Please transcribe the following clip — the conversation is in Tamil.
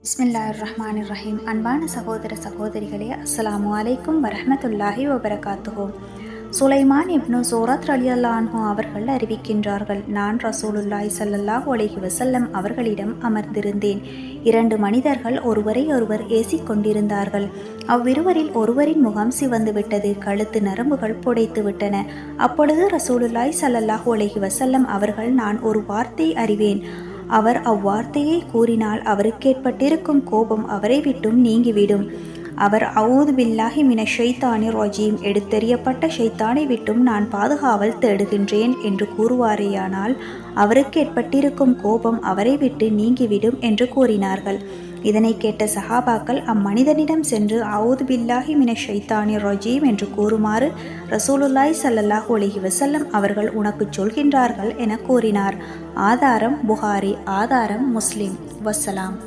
பிஸ்மில்லாஹிர்ரஹ்மானிர்ரஹீம். அன்பான சகோதர சகோதரிகளே, அஸ்ஸலாமு அலைக்கும் வரஹ்மத்துல்லாஹி வபரகாத்துஹு. சுலைமான் இப்னு சூரத் ரலியல்லாஹு அன்ஹு அவர்கள் அறிவிக்கின்றார்கள், நான் ரசூலுல்லாஹி ஸல்லல்லாஹு அலைஹி வஸல்லம் அவர்களிடம் அமர்ந்திருந்தேன். 2 மனிதர்கள் ஒருவரை ஒருவர் ஏசிக் கொண்டிருந்தார்கள். அவ்விருவரில் ஒருவரின் முகம் சிவந்து விட்டது, கழுத்து நரம்புகள் புடைத்து விட்டன. அப்பொழுது ரசூலுல்லாஹி ஸல்லல்லாஹு அலைஹி வஸல்லம் அவர்கள், நான் ஒரு வார்த்தை அறிவேன். அவர் அவ்வார்த்தையை கூறினால் அவருக்கு ஏற்பட்டிருக்கும் கோபம் அவரை விட்டும் நீங்கிவிடும். அவர் அஊது பில்லாஹி மினஷ் ஷைத்தானிர் ரஜீம், எடுத்தெறியப்பட்ட ஷைத்தானை விட்டும் நான் பாதுகாவல் தேடுகின்றேன் என்று கூறுவாரேயானால் அவருக்கு ஏற்பட்டிருக்கும் கோபம் அவரை விட்டு நீங்கிவிடும் என்று கூறினார்கள். இதனை கேட்ட சஹாபாக்கள் அம்மனிதனிடம் சென்று அஊது பில்லாஹி மினஷ் ஷைத்தானிர் ரஜீம் என்று கூறுமாறு ரசூலுல்லாஹி ஸல்லல்லாஹு அலைஹி வஸல்லம் அவர்கள் உனக்கு சொல்கின்றார்கள் என கூறினார். ஆதாரம் புகாரி, ஆதாரம் முஸ்லிம். வஸ்ஸலாம்.